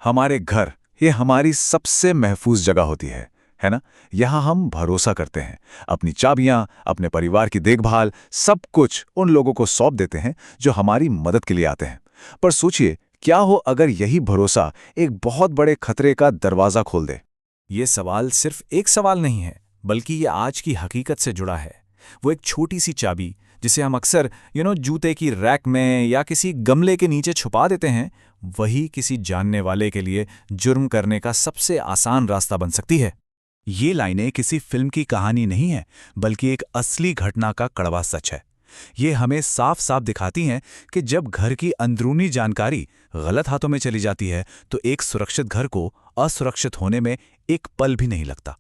हमारे घर ये हमारी सबसे महफूज जगह होती है ना। यहाँ हम भरोसा करते हैं, अपनी चाबियां, अपने परिवार की देखभाल, सब कुछ उन लोगों को सौंप देते हैं जो हमारी मदद के लिए आते हैं। पर सोचिए, क्या हो अगर यही भरोसा एक बहुत बड़े खतरे का दरवाजा खोल दे। ये सवाल सिर्फ एक सवाल नहीं है, बल्कि ये आज की हकीकत से जुड़ा है। वो एक छोटी सी चाबी जिसे हम अक्सर जूते की रैक में या किसी गमले के नीचे छुपा देते हैं, वही किसी जानने वाले के लिए जुर्म करने का सबसे आसान रास्ता बन सकती है। ये लाइनें किसी फिल्म की कहानी नहीं है, बल्कि एक असली घटना का कड़वा सच है। ये हमें साफ साफ दिखाती हैं कि जब घर की अंदरूनी जानकारी गलत हाथों में चली जाती है तो एक सुरक्षित घर को असुरक्षित होने में एक पल भी नहीं लगता।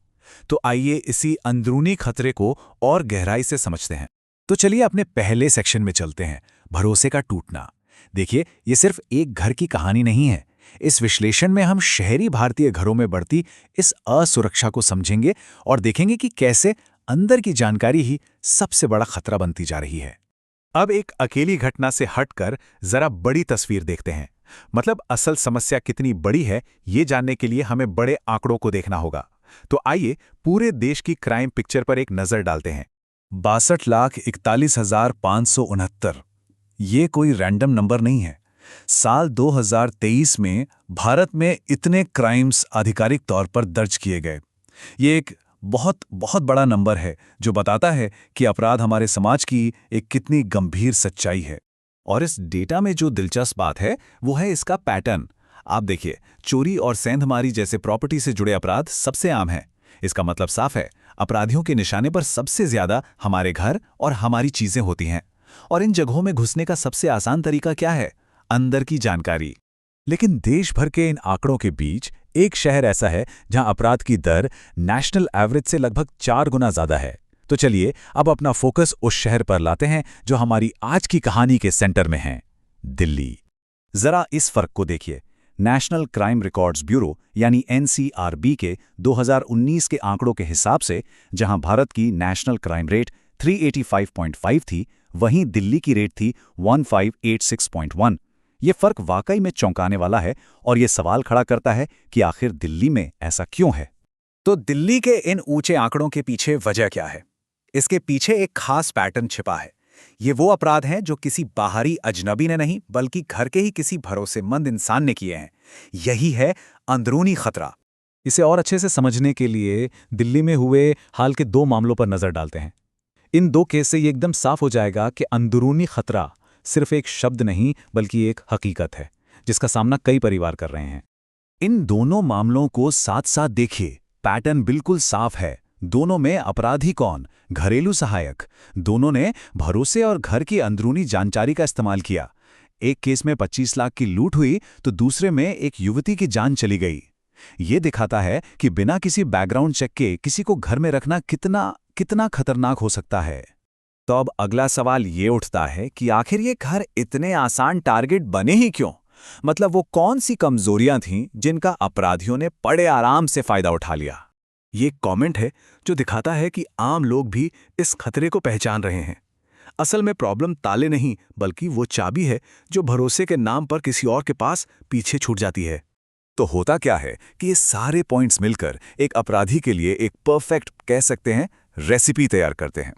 तो आइए इसी अंदरूनी खतरे को और गहराई से समझते हैं। तो चलिए अपने पहले सेक्शन में चलते हैं, भरोसे का टूटना। देखिए, ये सिर्फ एक घर की कहानी नहीं है। इस विश्लेषण में हम शहरी भारतीय घरों में बढ़ती इस असुरक्षा को समझेंगे और देखेंगे कि कैसे अंदर की जानकारी ही सबसे बड़ा खतरा बनती जा रही है। अब एक अकेली घटना से हटकर जरा बड़ी तस्वीर देखते हैं। मतलब असल समस्या कितनी बड़ी है, ये जानने के लिए हमें बड़े आंकड़ों को देखना होगा। तो आइए पूरे देश की क्राइम पिक्चर पर एक नजर डालते हैं। 62,41,569। ये कोई रैंडम नंबर नहीं है। साल 2023 में भारत में इतने क्राइम्स आधिकारिक तौर पर दर्ज किए गए। ये एक बहुत बहुत बड़ा नंबर है जो बताता है कि अपराध हमारे समाज की एक कितनी गंभीर सच्चाई है। और इस डेटा में जो दिलचस्प बात है वो है इसका पैटर्न। आप देखिए, चोरी और सेंधमारी जैसे प्रॉपर्टी से जुड़े अपराध सबसे आम हैं। इसका मतलब साफ है, अपराधियों के निशाने पर सबसे ज्यादा हमारे घर और हमारी चीजें होती हैं। और इन जगहों में घुसने का सबसे आसान तरीका क्या है? अंदर की जानकारी। लेकिन देश भर के इन आंकड़ों के बीच एक शहर ऐसा है जहां अपराध की दर नेशनल एवरेज से लगभग 4 गुना ज्यादा है। तो चलिए अब अपना फोकस उस शहर पर लाते हैं जो हमारी आज की कहानी के सेंटर में है, दिल्ली। जरा इस फर्क को देखिए। नेशनल क्राइम रिकॉर्ड्स ब्यूरो यानी एनसीआरबी के 2019 के आंकड़ों के हिसाब से जहां भारत की नेशनल क्राइम रेट 385.5 थी, वहीं दिल्ली की रेट थी 1586.1। ये फर्क वाकई में चौंकाने वाला है और ये सवाल खड़ा करता है कि आखिर दिल्ली में ऐसा क्यों है। तो दिल्ली के इन ऊंचे आंकड़ों के पीछे वजह क्या है? इसके पीछे एक खास पैटर्न छिपा है। ये वो अपराध हैं जो किसी बाहरी अजनबी ने नहीं, बल्कि घर के ही किसी भरोसेमंद इंसान ने किए हैं। यही है अंदरूनी खतरा। इसे और अच्छे से समझने के लिए दिल्ली में हुए हाल के 2 मामलों पर नजर डालते हैं। इन 2 केस से ये एकदम साफ हो जाएगा कि अंदरूनी खतरा सिर्फ एक शब्द नहीं, बल्कि एक हकीकत है जिसका सामना कई परिवार कर रहे हैं। इन दोनों मामलों को साथ साथ देखिए, पैटर्न बिल्कुल साफ है। दोनों में अपराधी कौन? घरेलू सहायक। दोनों ने भरोसे और घर की अंदरूनी जानकारी का इस्तेमाल किया। एक केस में 25 लाख की लूट हुई तो दूसरे में एक युवती की जान चली गई। ये दिखाता है कि बिना किसी बैकग्राउंड चेक के किसी को घर में रखना कितना खतरनाक हो सकता है। तो अब अगला सवाल ये उठता है कि आखिर ये घर इतने आसान टारगेट बने ही क्यों? मतलब वो कौन सी कमजोरियां थीं जिनका अपराधियों ने बड़े आराम से फायदा उठा लिया? ये कमेंट है जो दिखाता है कि आम लोग भी इस खतरे को पहचान रहे हैं। असल में प्रॉब्लम ताले नहीं, बल्कि वो चाबी है जो भरोसे के नाम पर किसी और के पास पीछे छूट जाती है। तो होता क्या है कि ये सारे पॉइंट्स मिलकर एक अपराधी के लिए एक परफेक्ट, कह सकते हैं, रेसिपी तैयार करते हैं।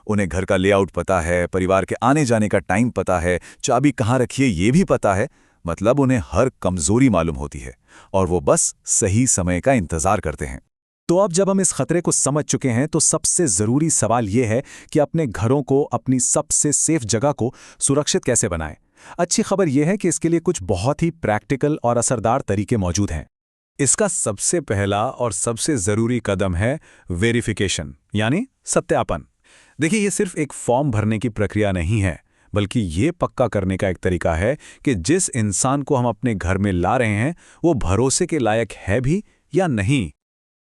उन्हें घर का लेआउट पता है, परिवार के आने जाने का टाइम पता है, चाबी कहाँ रखिए ये भी पता है। मतलब उन्हें हर कमजोरी मालूम होती है और वो बस सही समय का इंतजार करते हैं। तो अब जब हम इस खतरे को समझ चुके हैं तो सबसे जरूरी सवाल यह है कि अपने घरों को, अपनी सबसे सेफ जगह को सुरक्षित कैसे बनाएं। अच्छी खबर यह है कि इसके लिए कुछ बहुत ही प्रैक्टिकल और असरदार तरीके मौजूद हैं। इसका सबसे पहला और सबसे जरूरी कदम है वेरिफिकेशन, यानी सत्यापन। देखिए, ये सिर्फ एक फॉर्म भरने की प्रक्रिया नहीं है, बल्कि ये पक्का करने का एक तरीका है कि जिस इंसान को हम अपने घर में ला रहे हैं वो भरोसे के लायक है भी या नहीं।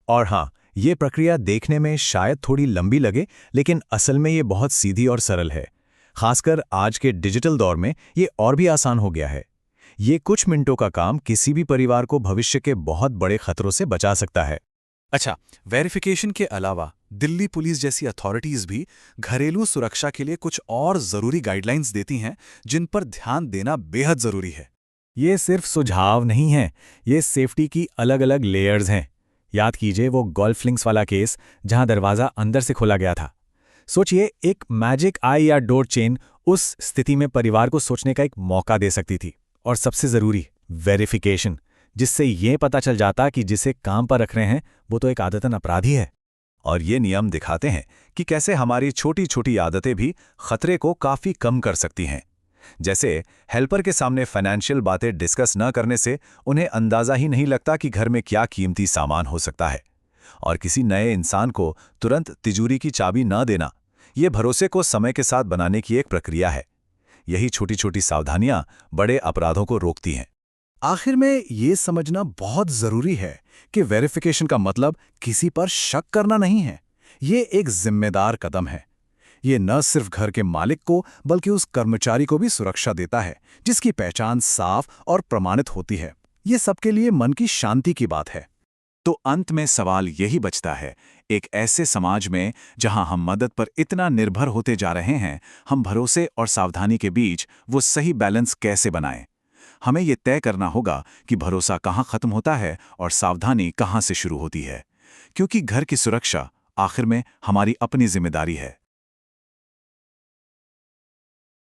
और हाँ, ये प्रक्रिया देखने में शायद थोड़ी लंबी लगे, लेकिन असल में ये बहुत सीधी और सरल है। खासकर आज के डिजिटल दौर में ये और भी आसान हो गया है। ये कुछ मिनटों का काम किसी भी परिवार को भविष्य के बहुत बड़े खतरों से बचा सकता है। अच्छा, वेरिफिकेशन के अलावा दिल्ली पुलिस जैसी अथॉरिटीज भी घरेलू सुरक्षा के लिए कुछ और जरूरी गाइडलाइंस देती हैं जिन पर ध्यान देना बेहद जरूरी है। ये सिर्फ सुझाव नहीं है, ये सेफ्टी की अलग अलग लेयर्स हैं। याद कीजिए वो गोल्फ लिंक्स वाला केस जहां दरवाज़ा अंदर से खोला गया था। सोचिए, एक मैजिक आई या डोर चेन उस स्थिति में परिवार को सोचने का एक मौका दे सकती थी। और सबसे ज़रूरी, वेरिफिकेशन, जिससे ये पता चल जाता कि जिसे काम पर रख रहे हैं वो तो एक आदतन अपराधी है। और ये नियम दिखाते हैं कि कैसे हमारी छोटी छोटी आदतें भी खतरे को काफ़ी कम कर सकती हैं। जैसे हेल्पर के सामने फाइनेंशियल बातें डिस्कस न करने से उन्हें अंदाज़ा ही नहीं लगता कि घर में क्या कीमती सामान हो सकता है। और किसी नए इंसान को तुरंत तिजोरी की चाबी न देना, ये भरोसे को समय के साथ बनाने की एक प्रक्रिया है। यही छोटी छोटी सावधानियां बड़े अपराधों को रोकती हैं। आखिर में ये समझना बहुत जरूरी है कि वेरिफिकेशन का मतलब किसी पर शक करना नहीं है। ये एक जिम्मेदार कदम है। ये न सिर्फ घर के मालिक को बल्कि उस कर्मचारी को भी सुरक्षा देता है जिसकी पहचान साफ और प्रमाणित होती है। ये सबके लिए मन की शांति की बात है। तो अंत में सवाल यही बचता है, एक ऐसे समाज में जहां हम मदद पर इतना निर्भर होते जा रहे हैं, हम भरोसे और सावधानी के बीच वो सही बैलेंस कैसे बनाएं? हमें ये तय करना होगा कि भरोसा कहाँ खत्म होता है और सावधानी कहाँ से शुरू होती है, क्योंकि घर की सुरक्षा आखिर में हमारी अपनी जिम्मेदारी है।